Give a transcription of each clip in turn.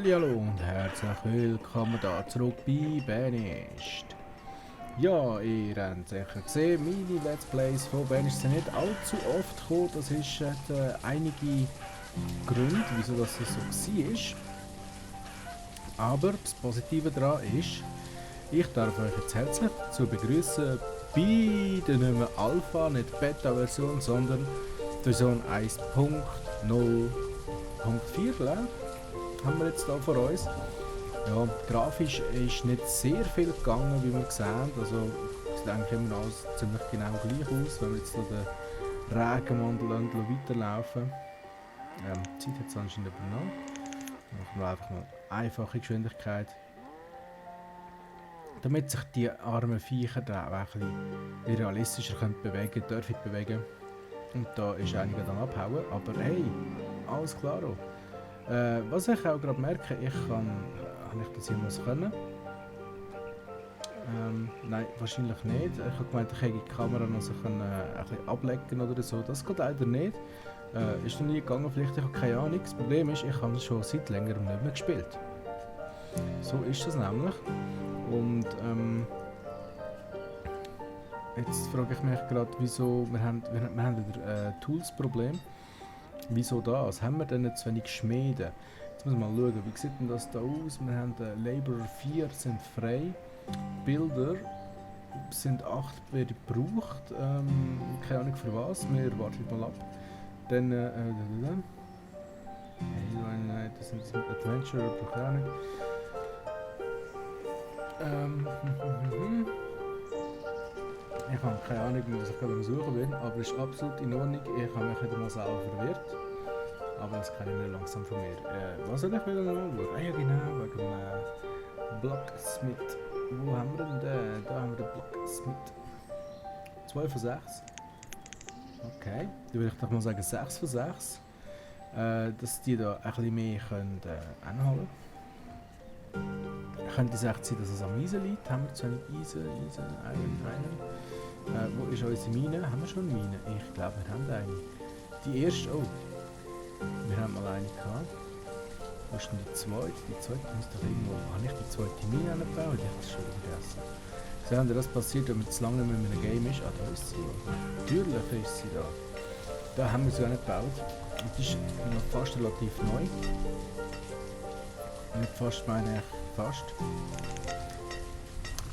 Hallihallo und herzlich willkommen da zurück bei Banished. Ja, ihr habt es sicher gesehen, meine Let's Plays von Banished sind nicht allzu oft gekommen. Das hat einige Gründe, wieso das so war. Aber das Positive daran ist, ich darf euch jetzt herzlich dazu begrüßen bei der nicht mehr Alpha, nicht Beta-Version, sondern Version 1.0.4 haben wir jetzt hier vor uns. Ja, grafisch ist nicht sehr viel gegangen, wie wir sehen. Also sieht eigentlich immer noch alles ziemlich genau gleich aus, wenn wir jetzt den Regenwandel weiterlaufen. Die Zeit hat es anscheinend übernommen. Machen wir einfach mal einfache Geschwindigkeit. Damit sich die armen Viecher da auch ein bisschen realistischer bewegen dürfen. Und da ist einiger dann abhauen, aber hey, alles klar. Was ich auch gerade merke, habe ich das jemals können? Nein, wahrscheinlich nicht. Ich habe gemeint, ich hätte die Kamera noch so ein bisschen ablecken oder so. Das geht leider nicht. Ist noch nie gegangen, vielleicht, ich habe keine Ahnung. Das Problem ist, ich habe es schon seit längerem nicht mehr gespielt. So ist das nämlich. Und jetzt frage ich mich gerade, wieso, wir haben wieder Tools-Problem. Wieso das? Haben wir denn zu wenig Schmieden? Jetzt müssen wir mal schauen, wie sieht denn das da aus? Wir haben Laborer 4 sind frei, Bilder sind 8 werden gebraucht, keine Ahnung für was, wir warten mal ab. Dann, das sind Adventure, brauche ich auch nicht. Ich habe keine Ahnung, was ich gerade am Suchen bin, aber es ist absolut in Ordnung. Ich habe mich wieder mal selber verwirrt. Aber das kann ich mir langsam von mir. Was soll ich wieder noch schauen? Ah ja genau, wegen Blocksmith. Wo haben wir denn den? Da haben wir den Blocksmith. 2 von 6. Okay, dann würde ich doch mal sagen 6 von 6. Dass die da ein bisschen mehr können, anholen. Könnte es echt sein, dass es am Eisen liegt? Haben wir zu wenig Eisen, einen. Wo ist unsere Mine? Haben wir schon eine Mine? Ich glaube, wir haben eine. Die erste, oh. Wir haben mal eine gehabt. Wo ist denn die zweite? Die zweite müsste doch irgendwo... Habe ich die zweite Mine angebaut? Ich habe es schon vergessen. Sehen wir, das passiert, wenn man zu lange nicht mehr in einem Game ist. Ah, da ist sie. Natürlich ist sie da. Da haben wir sie auch nicht gebaut. Und die ist noch fast relativ neu. Nicht fast, meine ich fast.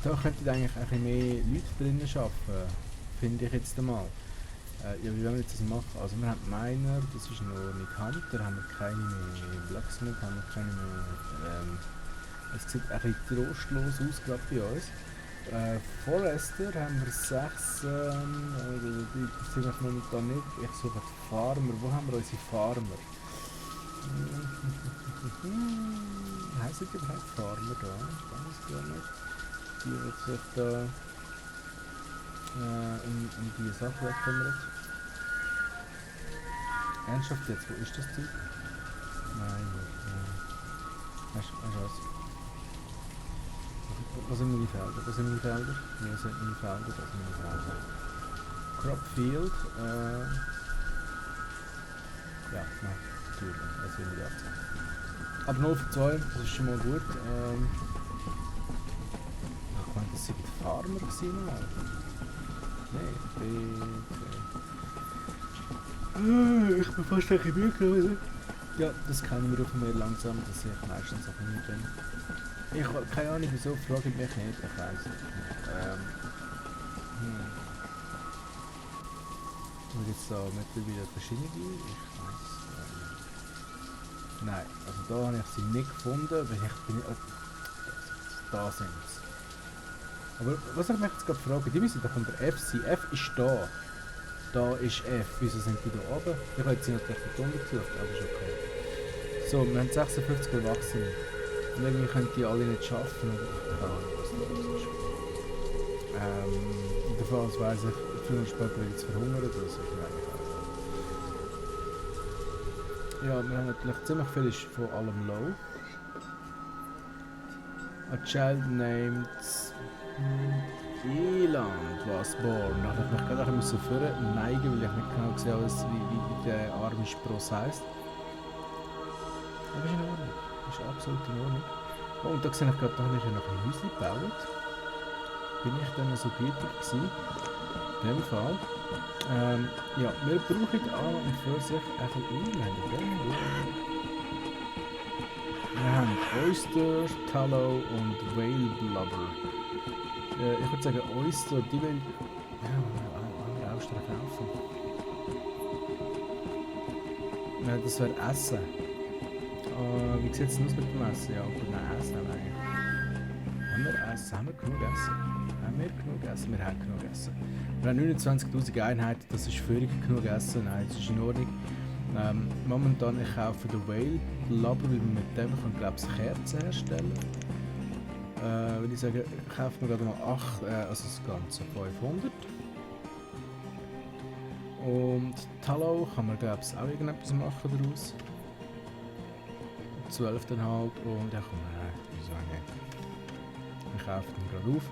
Da könnten eigentlich ein bisschen mehr Leute drinnen arbeiten, finde ich jetzt einmal. Ja, wie wollen wir jetzt das machen? Also wir haben Miner, das ist noch nicht Hunter, haben wir keine mehr Blacksmith, haben wir keine mehr... es sieht ein bisschen trostlos aus, gerade bei uns. Forester haben wir 6, die sind wir momentan nicht. Ich suche die Farmer, wo haben wir unsere Farmer? Heißt es überhaupt Farmer da? Ich weiß es gar nicht. Die wird sich da um die Sache kümmern. Ernsthaft jetzt, wo ist das Typ? Nein, weißt du was? Was sind meine Felder? Was sind meine Felder? Hier sind meine Felder, das sind meine Felder. Cropfield, ja, natürlich, das will ich abziehen. Aber 0 für 2, das ist schon mal gut. Ich meine, das sind Farmer gewesen, nein, ich bin fast ein bisschen müde. Ja, das kennen wir auf mir langsam, dass ich meistens auch nicht bin. Ich habe keine Ahnung, wieso, frage ich mich nicht, ich weiß es nicht. Und jetzt da mittlerweile verschiedene, ich weiß nein, also da habe ich sie nicht gefunden, weil ich bin... da sind sie. Aber was ich mich jetzt gerade frage, die müssen doch unter F sein. F ist da. Da ist F. Wieso sind die da oben? Ich habe jetzt sie natürlich da unten gesucht, aber ist okay. So, wir haben 56 Erwachsene. Und irgendwie können die alle nicht schaffen. Oder keine Ahnung, was da los ist. In der Fall weiss ich, früher oder später wird es verhungern oder so. Ich meine, ja, wir haben natürlich ziemlich viel ist von allem low. A child named Eland was born. Da habe ich mich gerade vorher neigen, weil ich nicht genau gesehen habe, wie der arme Spross heisst. Aber ist in Ordnung. Ist absolut in Ordnung. Oh, und da sehe ich gerade, da habe ich ja noch ein Häuschen gebaut. Bin ich dann so gütig gewesen? In dem Fall. Ja, wir brauchen an und für sich ein bisschen Irland, gell? Wir haben Oyster, Tallow und Whale Blubber. Ich würde sagen, Oyster, die will andere Austern kaufen. Nein, das wäre Essen. Wie sieht es aus mit dem Essen? Ja, aber nein, Essen haben wir eigentlich. Haben wir Essen? Haben wir genug Essen? Haben wir genug Essen? Wir haben genug Essen. Wir haben 29'000 Einheiten, das ist völlig genug Essen. Nein, das ist in Ordnung. Momentan ich kaufe den Whale Blubber, weil wir mit dem kann, glaube ich, Kerzen herstellen. Würde ich sagen, ich kaufe mir gerade mal 8, also das Ganze 500. Und Tallow kann man, glaube ich, auch irgendetwas machen daraus. 12 dann halt und ja komm, wieso nicht. Ich kaufe den gerade auf.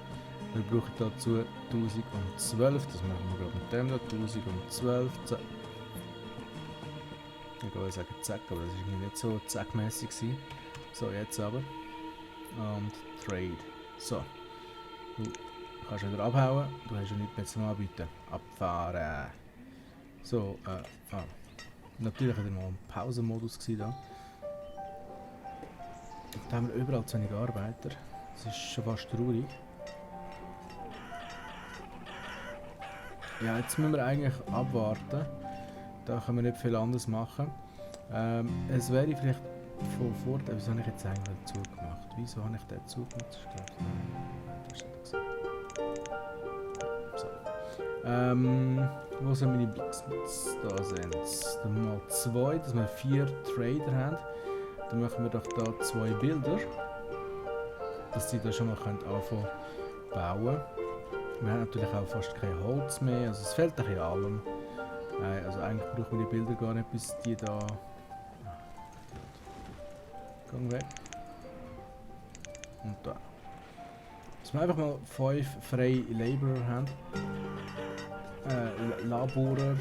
Wir brauchen dazu 1012, das machen wir gerade mit dem da, 1012. Ich würde sagen zack, aber das war irgendwie nicht so zackmässig. So, jetzt aber. Und Trade. So. Du kannst wieder abhauen, du hast ja nichts mehr zum Anbieten. Abfahren. So, natürlich war mal ein Pausenmodus da. Da haben wir überall zu wenig Arbeiter. Das ist schon fast traurig. Ja, jetzt müssen wir eigentlich abwarten. Da können wir nicht viel anderes machen. Es wäre vielleicht von Vorteil. Wieso habe ich jetzt eigentlich zugemacht? Wieso habe ich den zugemacht? Das ist, glaube ich, so. Wo sind meine Blacksmiths? Da sind es. Dann mal 2, dass wir 4 Trader haben. Dann machen wir doch da 2 Bilder. Dass sie da schon mal anfangen bauen. Wir haben natürlich auch fast kein Holz mehr. Also es fehlt ein bisschen allem. Also eigentlich brauchen wir die Bilder gar nicht, bis die da... Gang weg. Und da. Dass wir einfach mal 5 freie Laborer haben. Laborer.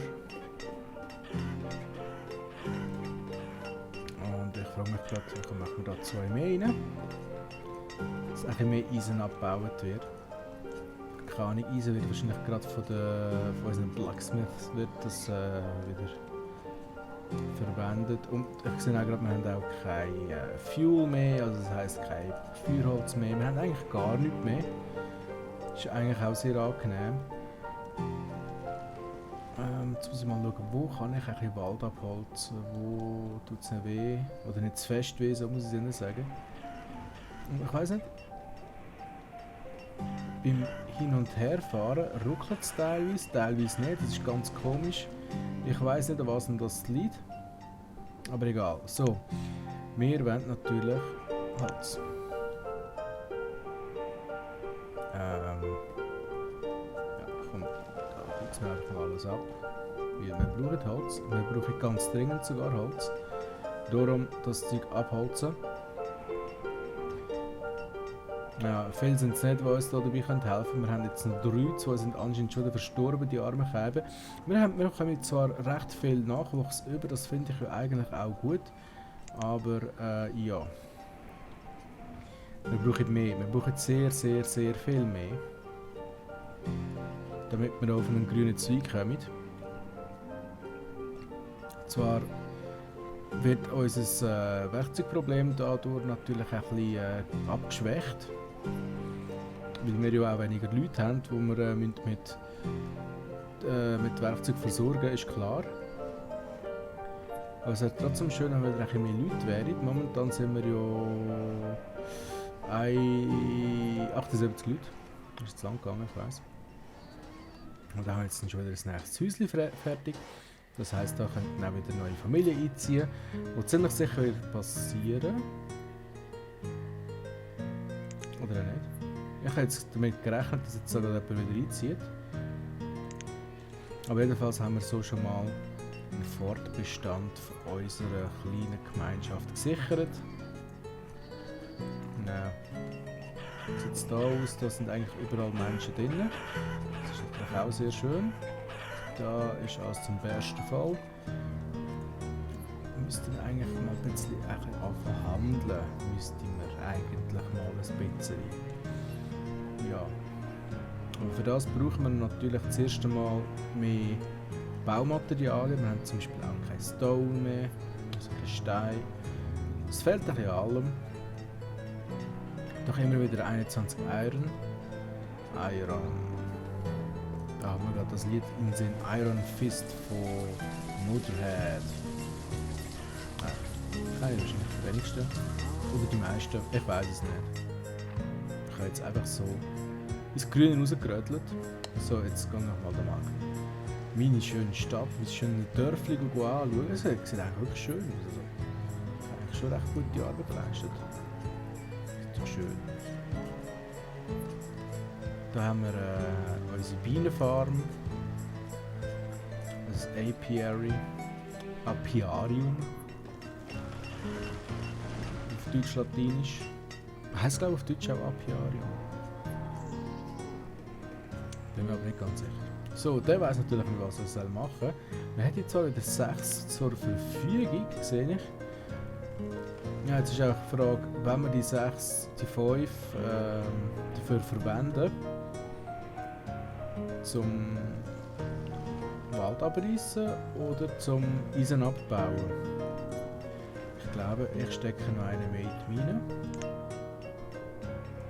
Und ich frage mich gerade, warum machen wir da 2 mehr rein? Dass ein bisschen mehr Eisen abgebaut wird. Keine Ahnung, Eisen wird wahrscheinlich gerade von unseren Blacksmiths wird das wieder verwendet. Und ich sehe auch gerade, wir haben auch kein Fuel mehr, also das heisst kein Feuerholz mehr. Wir haben eigentlich gar nichts mehr. Das ist eigentlich auch sehr angenehm. Jetzt muss ich mal schauen, wo kann ich eigentlich Wald abholzen, wo tut es nicht weh, oder nicht zu fest weh, so muss ich es Ihnen sagen. Und ich weiss nicht, beim Hin- und Herfahren ruckelt es teilweise, teilweise nicht, das ist ganz komisch. Ich weiss nicht, an was denn das liegt, aber egal. So, wir wollen natürlich Holz. Ja, komm, da holzen wir einfach mal alles ab. Weil wir brauchen Holz, wir brauchen ganz dringend sogar Holz. Darum das Zeug abholzen. Ja, viele sind es nicht, die uns da dabei helfen können. Wir haben jetzt noch 3, 2 sind anscheinend schon verstorben, die armen Käben. Wir bekommen zwar recht viel Nachwuchs über, das finde ich ja eigentlich auch gut. Aber ja. Wir brauchen mehr, wir brauchen sehr, sehr, sehr viel mehr. Damit wir auf einen grünen Zweig kommen. Zwar wird unser Werkzeugproblem dadurch natürlich ein bisschen abgeschwächt. Weil wir ja auch weniger Leute haben, die wir mit Werkzeug versorgen, ist klar. Aber es wäre trotzdem schön, wenn wir ein bisschen mehr Leute wären. Momentan sind wir ja 78 Leute. Das ist zu lang gegangen, ich weiss. Und dann haben wir jetzt schon wieder das nächste Häuschen fertig. Das heisst, da könnten auch wieder neue Familien einziehen, was ziemlich sicher wird passieren. Oder auch nicht. Ich habe jetzt damit gerechnet, dass jetzt sogar jemand wieder einzieht. Aber jedenfalls haben wir so schon mal einen Fortbestand von unserer kleinen Gemeinschaft gesichert. Genau. Wie sieht es da aus? Da sind eigentlich überall Menschen drin. Das ist natürlich auch sehr schön. Da ist alles zum besten Fall. müssten wir eigentlich mal ein bisschen anfangen handeln. Müssten wir eigentlich mal ein bisschen. Ja. Und für das brauchen wir natürlich zuerst einmal mehr Baumaterialien. Wir haben zum Beispiel auch kein Stone mehr, also kein Stein. Es fehlt ein bisschen an allem. Doch immer wieder 21 Iron. Da haben wir gerade das Lied in den Iron Fist von Motorhead. Keine wahrscheinlich die wenigsten. Oder die meisten. Ich weiß es nicht. Ich habe jetzt einfach so ins Grüne rausgerötelt. So, jetzt gehen wir nochmal da mal. Meine schöne Stadt, mein schönes Dörfli anschauen. Es sieht eigentlich wirklich schön aus. Also, ich habe eigentlich schon recht gute Arbeit geleistet. Ist doch schön. Da haben wir unsere Bienenfarm. Das Apiarium. Auf Deutsch-Latinisch. Heißt glaube ich auf Deutsch auch Apiarium. Bin mir aber nicht ganz sicher. So, der weiss natürlich nicht, was er machen soll. Wir haben jetzt zwar wieder 6 zur Verfügung, sehe ich. Ja, jetzt ist auch die Frage, wenn wir die 6, die 5 dafür verwenden, zum Wald abreißen oder zum Eisen abbauen. Ich glaube, ich stecke noch eine mehr in die Mine.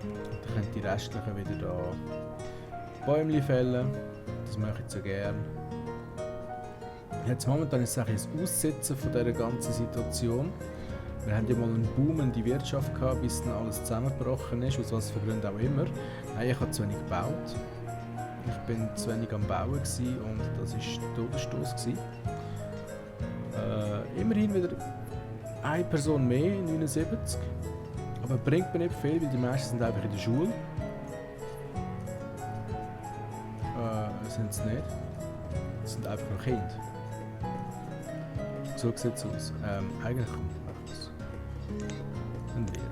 Und dann können die restlichen wieder da Bäume fällen. Das mache ich so gern. Jetzt momentan ist es ein Aussitzen von dieser ganzen Situation. Wir haben ja mal einen Boom in die Wirtschaft gehabt, bis dann alles zusammengebrochen ist, aus was für Gründen auch immer. Nein, ich habe zu wenig gebaut. Ich bin zu wenig am Bauen gewesen und das war Todesstoß. Immerhin wieder eine Person mehr, 79. Aber bringt mir nicht viel, weil die meisten sind einfach in der Schule. Sind es nicht. Es sind einfach noch Kinder. So sieht es aus. Eigentlich kommt es. Ein Lehrer.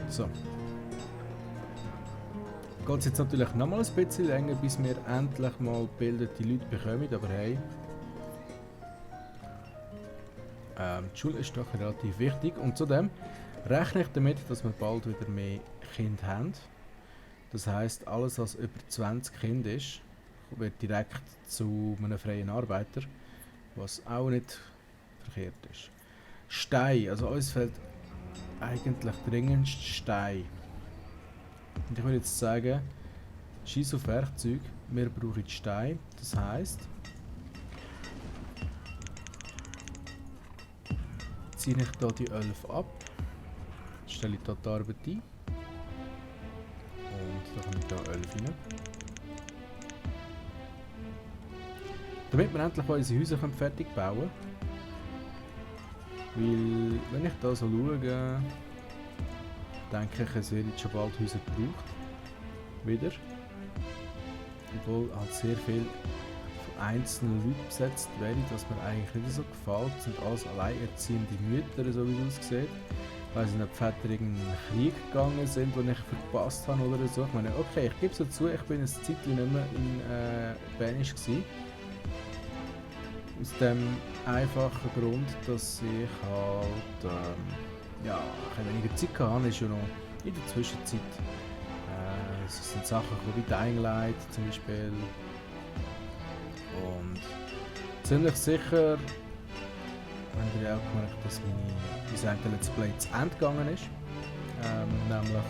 So. Geht es jetzt natürlich noch mal ein bisschen länger, bis wir endlich mal gebildete Leute bekommen, aber hey. Die Schule ist doch relativ wichtig und zudem rechne ich damit, dass wir bald wieder mehr Kinder haben. Das heisst, alles was über 20 Kinder ist, wird direkt zu einem freien Arbeiter, was auch nicht verkehrt ist. Stein, also uns fehlt eigentlich dringendst Stein. Und ich würde jetzt sagen, scheiß auf Werkzeug, wir brauchen Stein, das heisst, ziehe ich hier die 11 ab, stelle ich hier die Arbeit ein. Und da kommt da 11 rein. Damit wir endlich unsere Häuser fertig bauen können. Weil, wenn ich da so schaue, denke ich, es wird jetzt schon bald Häuser gebraucht. Wieder. Obwohl halt sehr viel von einzelnen Leuten besetzt werden, dass mir eigentlich nicht so gefällt. Es sind alles alleinerziehende Mütter, so wie es aussieht. Ich weiss nicht, ob die Väter in einen Krieg gegangen sind, den ich verpasst habe oder so. Ich meine, okay, ich gebe es dazu, ich bin eine Zeit nicht mehr in Banish gewesen. Aus dem einfachen Grund, dass ich halt ja, weniger Zeit hatte, ist ja noch in der Zwischenzeit. Es sind Sachen wie Dying Light zum Beispiel. Und ziemlich sicher haben wir auch gemerkt, dass meine Let's Play zu Ende gegangen ist. Nämlich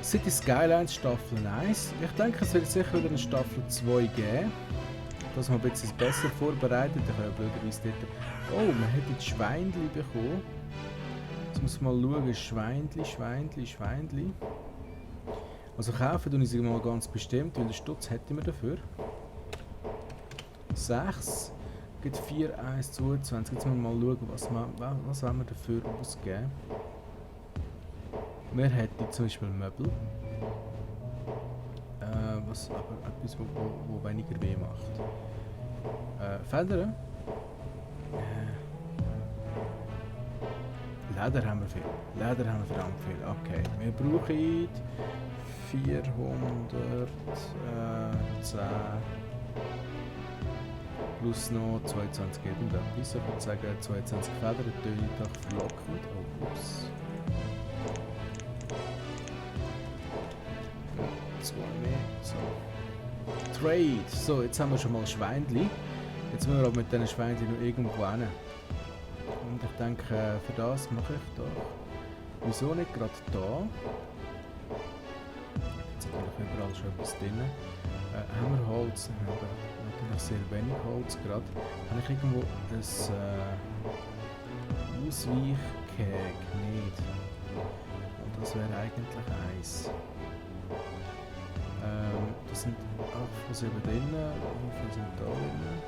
City Skylines Staffel 1. Ich denke, es wird sicher wieder eine Staffel 2 geben. Dass man ein bisschen besser vorbereitet. Ich habe ja blöderweise dort... Oh, man hat jetzt Schweinli bekommen. Jetzt muss man mal schauen. Schweinli. Also kaufen tun ich sie mal ganz bestimmt, weil den Stutz hätten wir dafür. 6 gibt 4, 1, 22. Jetzt müssen wir mal schauen, was wollen wir dafür ausgeben. Wir hätten zum Beispiel Möbel. Was aber etwas, wo weniger weh macht. Federn. Leder haben wir viel. Verdammt viel. Okay, wir brauchen 410. plus noch 22 irgendetwas. Ich würde sagen, 22 Federn töne ich doch verlockend. Oh, ups. 2 mehr. So. Trade. So, jetzt haben wir schon mal Schweinchen. Jetzt müssen wir aber mit diesen Schweinchen noch irgendwo hin. Und ich denke, für das mache ich doch. Wieso nicht gerade da? Jetzt natürlich überall schon etwas drin. Haben wir Holz? Wir haben natürlich sehr wenig Holz gerade. Habe ich irgendwo ein Ausweichkeg? Nicht. Und das wäre eigentlich eins. Das sind 8 von 7 drin. Wie viele sind da drin?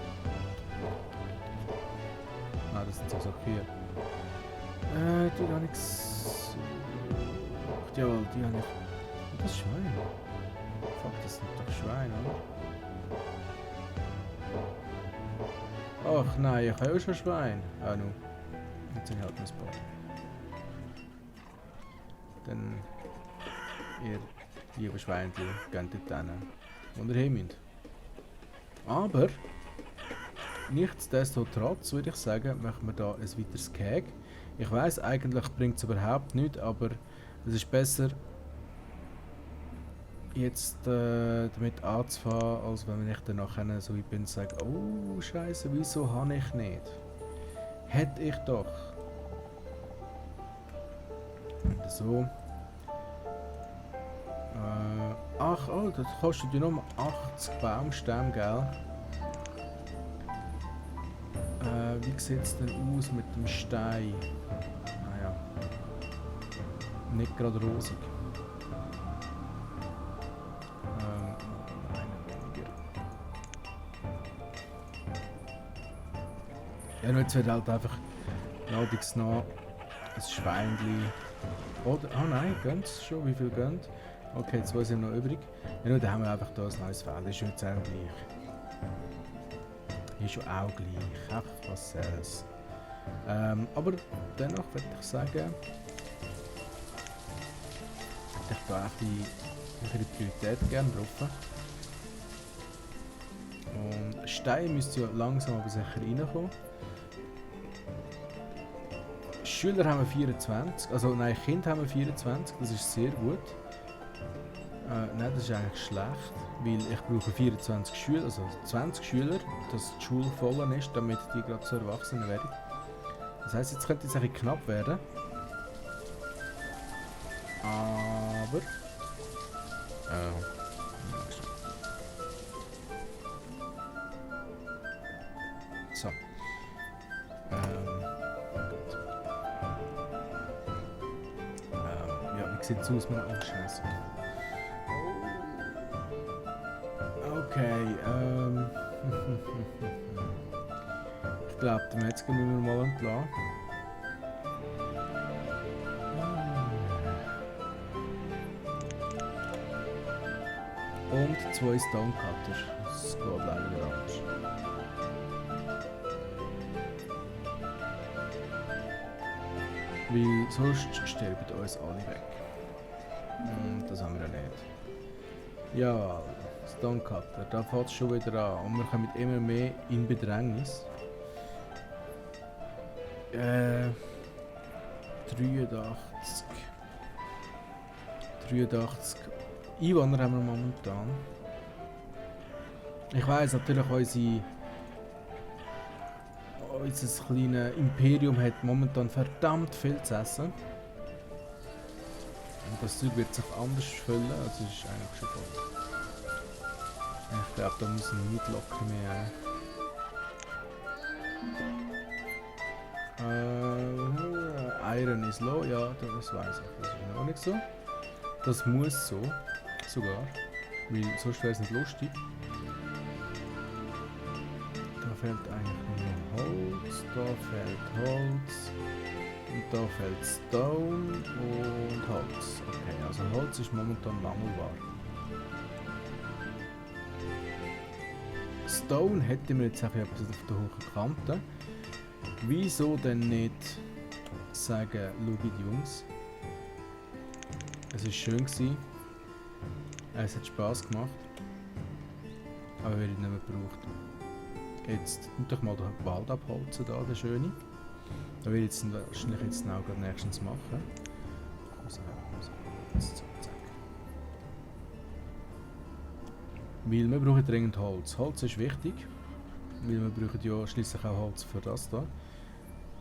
Ah, das sind so 4. Die habe ich... Jawohl, die habe ich... Das ist Schwein. Fuck, das sind doch Schweine, oder? Ach nein, ich habe auch schon Schwein. Ah, nu. Jetzt habe ich halt ein paar. Dann... Ihr liebe Schweinchen, geht dort hin, wo ihr hin müsst. Aber... Nichtsdestotrotz würde ich sagen, machen wir da ein weiteres Keg. Ich weiss, eigentlich bringt es überhaupt nichts, aber es ist besser, jetzt damit anzufangen, als wenn ich dann nachher so weit bin und sage, oh Scheiße, wieso habe ich nicht? Hätte ich doch. Und so. Ach, oh, das kostet ja nur 80 Baumstämme, gell? Wie sieht es denn aus mit dem Stein? Naja. Nicht gerade rosig. Nein, weniger. Ja, nur jetzt wird halt einfach ladungsnah ein Schweinchen. Oder, ah nein, gönnt's schon? Wie viel gönnt? Okay, 2 sind noch übrig. Ja, nur dann haben wir einfach hier ein neues Feld. Das ist jetzt auch gleich. Ist ja auch gleich. Ach, was soll's. Aber dennoch würde ich sagen, hätte ich da auch die Priorität gerne drauf. Und Stein müsste ja langsam aber sicher reinkommen. Schüler haben wir 24, also nein, Kinder haben wir 24, das ist sehr gut. Nein, das ist eigentlich schlecht, weil ich brauche 24 Schüler, also 20 Schüler, dass die Schule voll ist, damit die gerade zu Erwachsenen werden. Das heisst, jetzt könnte es ein bisschen knapp werden. Aber... So. Ja, wie sieht es aus mit dem Scheiße? Okay, ich glaube, den Metzger müssen wir mal entlassen. Und 2 Stonecutter. Das geht leider nicht anders. Weil sonst sterben uns alle weg. Das haben wir ja nicht. Ja, Stonecutter, da fängt es schon wieder an. Und wir kommen immer mehr in Bedrängnis. 83 Einwohner haben wir momentan. Ich weiss natürlich, unser kleines Imperium hat momentan verdammt viel zu essen. Und das Zeug wird sich anders füllen, also es ist eigentlich schon voll. Ich glaube, da müssen wir nicht locker mehr. Iron is low, ja, das weiß ich. Das ist noch nicht so. Das muss so, sogar. Weil sonst wäre es nicht lustig. Da fehlt eigentlich nur Holz, da fehlt Holz. Und da fehlt Stone und Holz. Okay, also Holz ist momentan mangelbar. Stone hätte wir jetzt auch etwas auf der hohen Kante. Wieso denn nicht sagen, schaut Jungs, es war schön gewesen, es hat Spass gemacht, aber wir werden nicht mehr gebraucht. jetzt doch mal den Wald abholzen, da, der schöne. Da will ich jetzt wahrscheinlich jetzt auch gerade nächstens machen. So, zack. Weil wir brauchen dringend Holz. Holz ist wichtig, weil wir brauchen ja schließlich auch Holz für das da.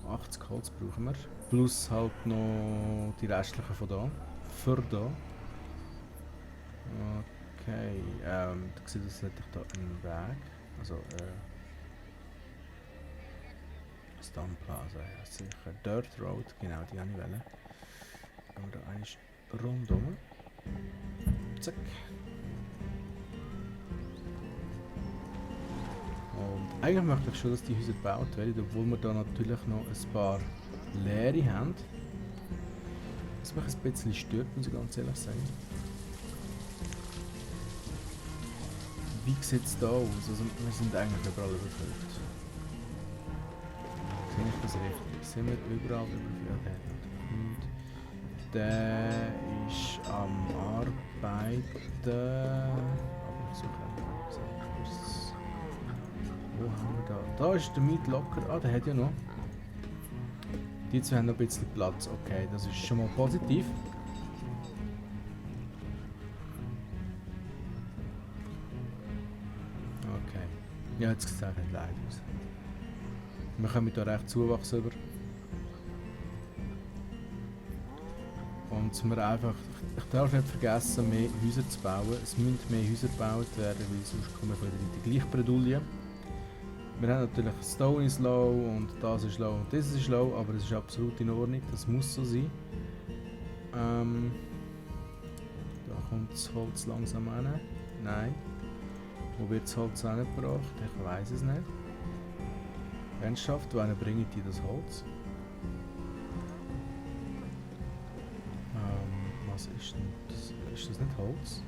80 Holz brauchen wir. Plus halt noch die restlichen von da. Für da. Okay, da sieht das hätte ich da einen Weg. Also, Stumpplaza, ja sicher. Dirt Road, genau, die habe ich wollen. Gehen wir da eigentlich rundum. Zack. Und eigentlich möchte ich schon, dass die Häuser gebaut werden, obwohl wir da natürlich noch ein paar leere haben. Was mich ein bisschen stört, muss ich ganz ehrlich sagen. Wie sieht es da aus? Also, wir sind eigentlich überall überfüllt. Sehe ich das richtig? Sind wir überall überfüllt? Und der ist am Arbeiten. Aber ich suche wo haben wir da? Da ist der Miet locker. Ah, der hat ja noch. Die zwei haben noch ein bisschen Platz. Okay, das ist schon mal positiv. Okay. Ja, jetzt sieht es nicht leid aus. Wir kommen da recht Zuwachs über. Und wir einfach, ich darf nicht vergessen, mehr Häuser zu bauen. Es müssen mehr Häuser gebaut werden, weil sonst kommen wir wieder in die gleiche Bredouille. Wir haben natürlich Stone ist low und das ist low und das ist low, aber es ist absolut in Ordnung, das muss so sein. Da kommt das Holz langsam hin. Nein. Wo wird das Holz angebracht? Ich weiß es nicht. Ernsthaft, wann bringe ich dir das Holz? Was ist denn das? Ist das nicht Holz?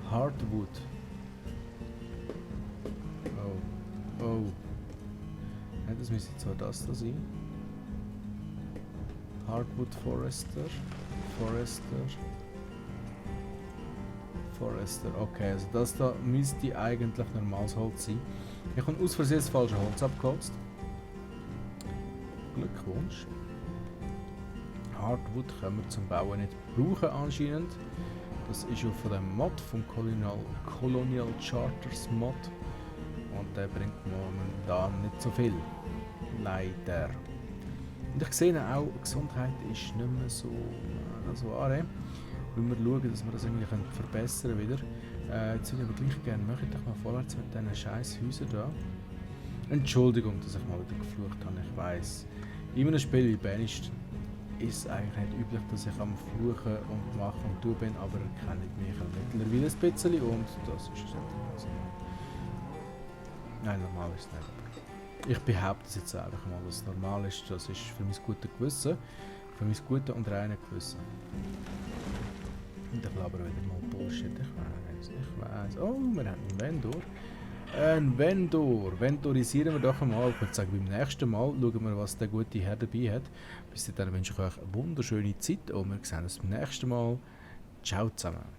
Hardwood. Oh. Ja, das müsste zwar das da sein. Hardwood Forester. Okay, also das da müsste eigentlich normales Holz sein. Ich habe aus Versehen das falsche Holz abgeholzt. Glückwunsch. Hardwood können wir zum Bauen nicht brauchen anscheinend. Das ist ja von dem Mod, vom Colonial Charters Mod. Und der bringt momentan nicht so viel. Leider. Und ich sehe auch, Gesundheit ist nicht mehr so das Wahre. Weil wir schauen, dass wir das irgendwie verbessern wieder. Jetzt würde ich aber gleich gerne, möchte ich doch mal vorwärts mit diesen scheiß Häusern da. Entschuldigung, dass ich mal wieder geflucht habe, ich weiss. In einem Spiel wie Banished ist es eigentlich nicht üblich, dass ich am Fluchen und Machen und Tun bin, aber er kennt mich mittlerweile ein bisschen und das ist es nicht. Nein, normal ist es nicht. Ich behaupte es jetzt einfach mal, dass es normal ist. Das ist für mein gutes Gewissen. Für mein gutes und reines Gewissen. Und ich glaube wieder mal Bullshit. Ich weiss. Oh, wir haben einen Vendor. Ein Vendor. Vendorisieren wir doch einmal. Ich würde sagen, beim nächsten Mal schauen wir, was der gute Herr dabei hat. Bis dahin wünsche ich euch eine wunderschöne Zeit und wir sehen uns beim nächsten Mal. Ciao zusammen.